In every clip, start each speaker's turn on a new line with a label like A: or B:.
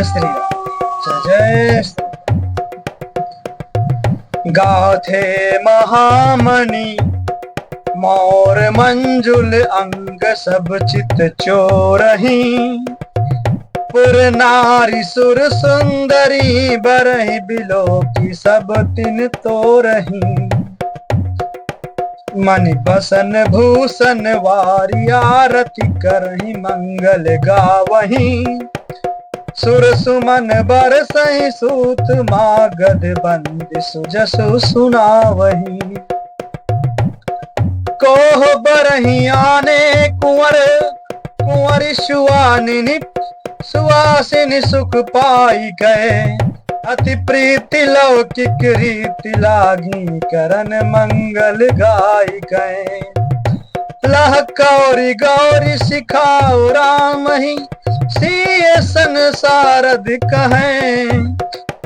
A: जय श्री राम। जय जय गाथे महामणि मोर मंजुल अंग सब चित चोरही। पुर नारी सुर सुंदरी बरही बिलो की सब तिन तोरही। मणि बसन भूषण वारी आरती करही मंगल गावही। सुर सुमन बरसहि सूत मागध बंद सुजसु सुनावही। कोह बरही आने कुंवर कुंवर सुआनिनि सुवासिनी सुख पाई गए। अति प्रीति लौकिक रीति लागी करन मंगल गाई गए। लह कौरी गौरी सिखाओ राम ही सिय संसारद कहें।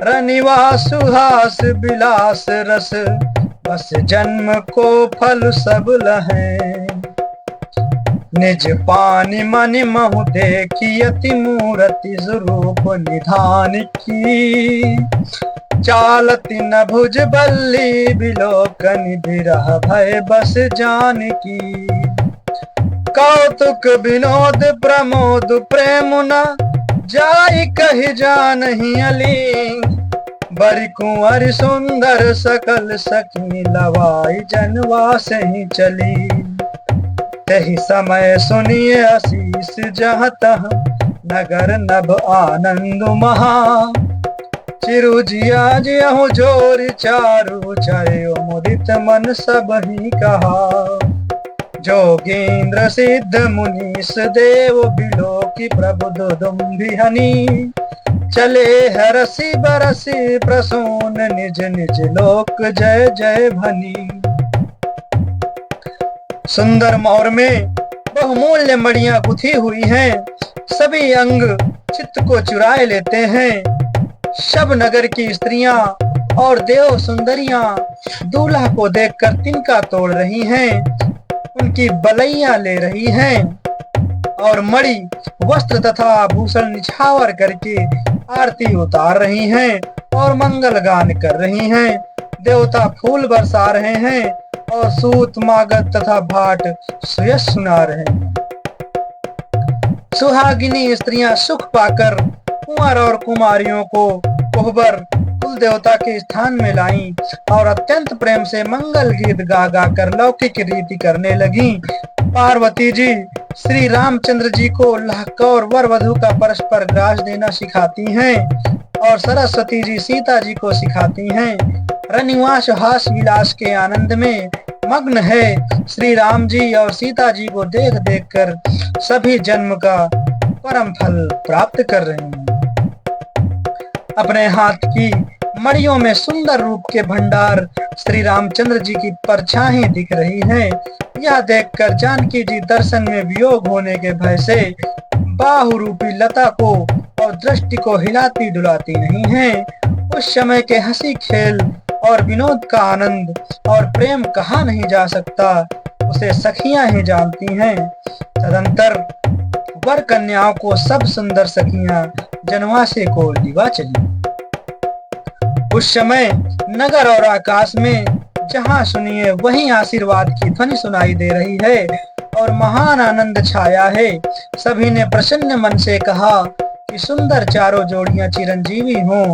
A: रनिवा सुहास बिलास रस बस जन्म को फल सब लहें। निज पानी मनि महु देखी अति मूर्ति स्वरूप निधान की। चालती न भुज बल्ली बिलोकन बिरह भय बस जान की। कौतुक विनोद प्रमोद प्रेम न जाई कही जानहि अली। बरि कुंवर सुंदर सकल सखी लवाई जनवास ही चली। तही समय सुनिए आशीष जहाँ तहाँ नगर नभ आनंद महा। चिरु जिया जियहु जोर चारु चयो मुदित मन सब ही कहा। जोगेंद्र सिद्ध मुनीस देव बिलो की प्रभु दुदुम्भिहनि। चले हरसी बरसी प्रसून निज निज लोक जय जय भनी। सुंदर मोर में बहुमूल्य मणियां गुथी हुई हैं। सभी अंग चित्त को चुराए लेते हैं। सब नगर की स्त्रियां और देव सुंदरियां दूल्हा को देखकर तिनका तोड़ रही हैं। उनकी बलैया ले रही हैं और मणि वस्त्र तथा आभूषण निछावर करके आरती उतार रही हैं और मंगल गान कर रही हैं। देवता फूल बरसा रहे हैं और सूत मागध तथा भाट सुयस सुना रहे हैं। सुहागिनी स्त्रियां सुख पाकर कुंवर और कुमारियों को कोहबर कुल देवता के स्थान में लाईं और अत्यंत प्रेम से मंगल गीत गा गा कर लौकिक रीति करने लगी। पार्वती जी श्री रामचंद्र जी को लहकौर वर वधु का परस्पर ग्रास देना सिखाती हैं और सरस्वती जी सीता जी को सिखाती हैं। रनिवास हास विलास के आनंद में मग्न है। श्री राम जी और सीता जी को देख देख कर सभी जन्म का परम फल प्राप्त कर रहे हैं। अपने हाथ की मड़ियों में सुंदर रूप के भंडार श्री रामचंद्र जी की परछाई दिख रही है। यह देखकर जानकी जी दर्शन में वियोग होने के भय से बाहु रूपी लता को और दृष्टि को हिलाती डुलाती नहीं है। उस समय के हंसी खेल और विनोद का आनंद और प्रेम कहा नहीं जा सकता, उसे सखियां ही जानती हैं। तदंतर वर कन्याओं को सब सुंदर सखियां जनवासे को लिवा चली। उस समय नगर और आकाश में जहां सुनिए वहीं आशीर्वाद की ध्वनि सुनाई दे रही है और महान आनंद छाया है। सभी ने प्रसन्न मन से कहा कि सुंदर चारों जोड़ियां चिरंजीवी हों।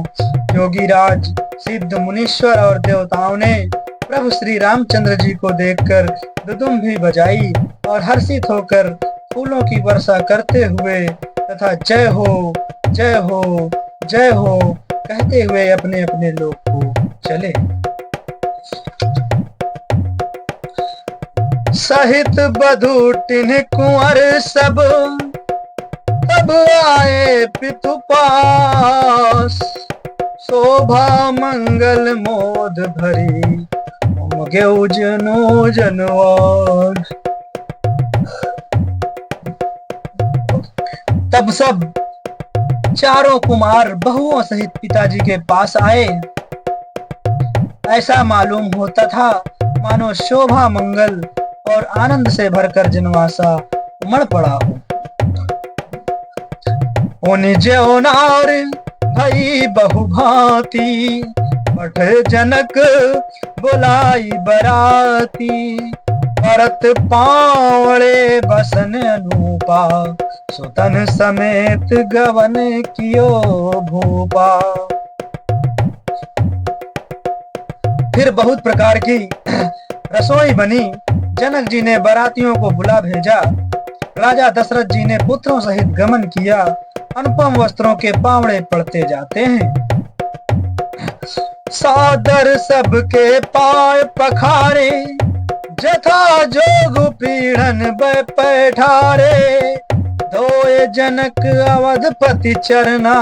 A: योगीराज सिद्ध मुनीश्वर और देवताओं ने प्रभु श्री रामचंद्र जी को देखकर दुदुम्भी बजाई और हर्षित होकर फूलों की वर्षा करते हुए तथा जय हो जय हो जय हो कहते हुए अपने अपने लोक को चले। सहित बधूटिन कुंवर सब तब आए पितु पास। शोभा मंगल मोद भरी उमगेउ जनो जनवार। तब सब चारों कुमार बहुओं सहित पिताजी के पास आए। ऐसा मालूम होता था मानो शोभा मंगल और आनंद से भरकर जनवासा उमड़ पड़ा हो। उन ज्योनार भई बहु भांति, पठ जनक बुलाई बराती। भरत पावड़े बसन अनूपा, सुतन समेत गवन कियो भूपा। फिर बहुत प्रकार की रसोई बनी। जनक जी ने बारातियों को बुला भेजा। राजा दशरथ जी ने पुत्रों सहित गमन किया। अनुपम वस्त्रों के पावड़े पड़ते जाते हैं। सादर सबके पाय पखारे, जथा जोग पीढ़न बैठारे। धोए जनक अवधपति चरना,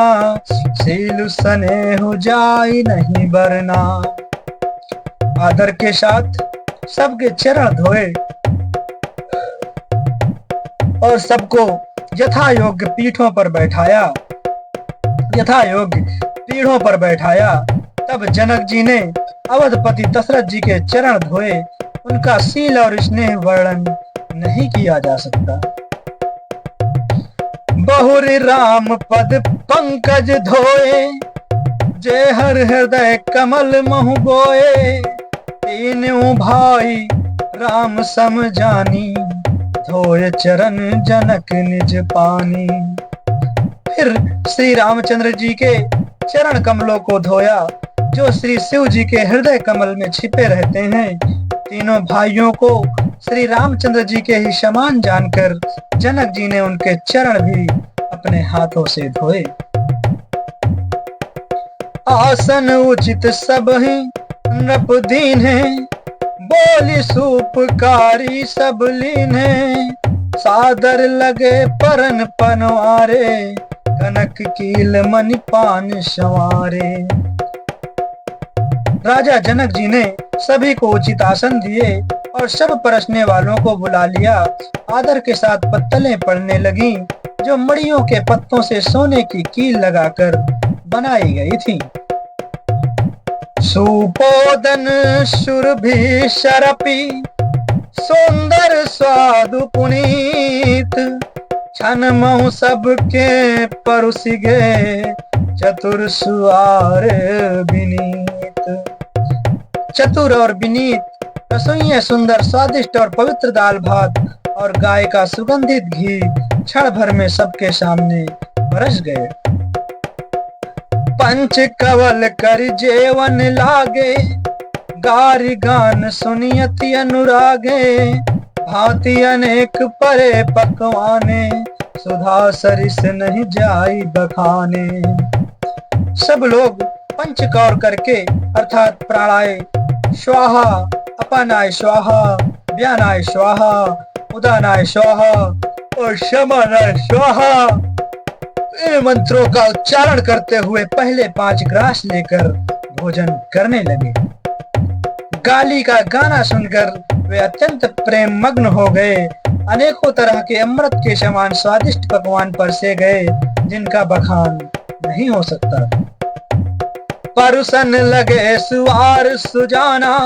A: सीलु स्नेहु जाई नहीं बरना। आदर के साथ सबके चरण धोए और सबको यथा योग्य पीठों पर बैठाया, यथा योग्य पीढ़ों पर बैठाया। तब जनक जी ने अवधपति दशरथ जी के चरण धोए। उनका शील और स्नेह वर्णन नहीं किया जा सकता। बहुरी राम पद पंकज धोए, जय हर हृदय कमल महु बोए। तीनों भाई राम सम जानी, धोए चरण जनक निज पानी। फिर श्री रामचंद्र जी के चरण कमलों को धोया, जो श्री शिव जी के हृदय कमल में छिपे रहते हैं। तीनों भाइयों को श्री रामचंद्र जी के ही समान जानकर जनक जी ने उनके चरण भी अपने हाथों से धोए। आसन उचित सब ही नृप दीन है, बोली सूपकारी सब लीन है। सादर लगे परन पनवारे, कनक कील मणि पान संवारे। राजा जनक जी ने सभी को उचित आसन दिए और सब परसने वालों को बुला लिया। आदर के साथ पत्तलें पड़ने लगी, जो मड़ियों के पत्तों से सोने की कील लगाकर बनाई गई थी। सुपोदन सुरभि शरपी, सुंदर स्वादु पुनीत। छन महु सबके परुसी गए, चतुर सुआर विनीत। चतुर और विनीत रसोइये सुंदर स्वादिष्ट और पवित्र दाल भात और गाय का सुगंधित घी क्षण भर में सबके सामने बरस गए। पंच कवल कर जेवन लागे, गारी गान सुनियति अनुरागे। भांति अनेक परे पकवाने, सुधा सरिस नहीं जाई बखाने। सब लोग पंचकौर करके अर्थात प्राणाय स्वाहा, अपानाय स्वाहा, व्यानाय स्वाहा, उदानाय स्वाहा और शमानाय स्वाहा, इन मंत्रों का उच्चारण करते हुए पहले 5 ग्रास लेकर भोजन करने लगे। गाली का गाना सुनकर वे अत्यंत प्रेम मग्न हो गए। अनेकों तरह के अमृत के समान स्वादिष्ट पकवान परसे गए, जिनका बखान नहीं हो सकता। परुसन लगे सुआर सुजाना,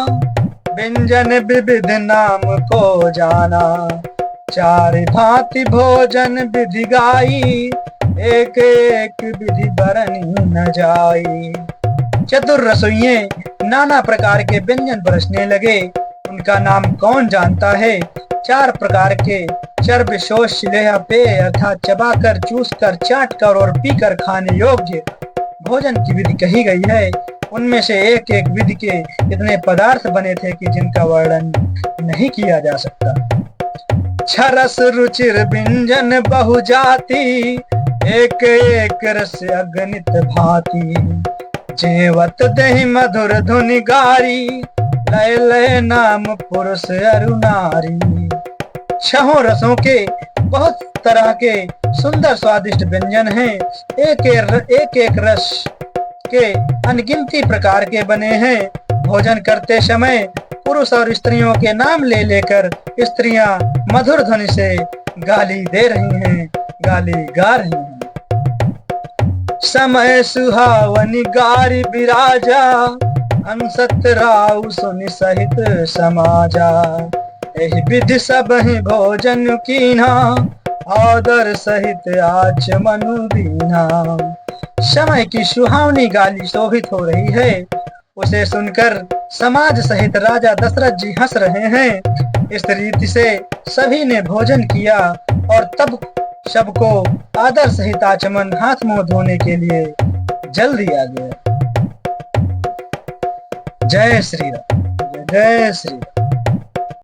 A: व्यंजन विविध नाम को जाना। 4 भांति भोजन विधि गाई, एक एक विधि बरनी न जाई। चतुर रसोइये नाना प्रकार के व्यंजन बरसने लगे। उनका नाम कौन जानता है। 4 प्रकार के चर्ब शोष शिलेह पेय अर्थात चबाकर, चूसकर, चाटकर और पीकर खाने योग्य भोजन की विधि कही गई है। उनमें से एक एक विधि के इतने पदार्थ बने थे कि जिनका वर्णन नहीं किया जा सकता। छरस रुचिर व्यंजन बहु जाति, एक एक रस अगणित भांति। जेवत दही मधुर धुनि गारी, लय लय नाम पुरुष अरु नारी। 6 रसों के बहुत तरह के सुंदर स्वादिष्ट व्यंजन हैं। एक एक रस के अनगिनती प्रकार के बने हैं। भोजन करते समय पुरुष और स्त्रियों के नाम ले लेकर स्त्रियां मधुर ध्वनि से गाली दे रही हैं, गाली गा रही हैं। समय सुहावनी गारी बिराजा, हंसत राउ सुनि सहित समाजा। एहि विधि सब ही भोजन कीन्हा, आदर सहित आचमन दीना। समय की सुहावनी गाली शोभित हो रही है। उसे सुनकर समाज सहित राजा दशरथ जी हंस रहे हैं। इस रीति से सभी ने भोजन किया और तब सबको आदर सहित आचमन हाथ मुंह धोने के लिए जल दिया गया। जय श्री राम, जय श्री राम।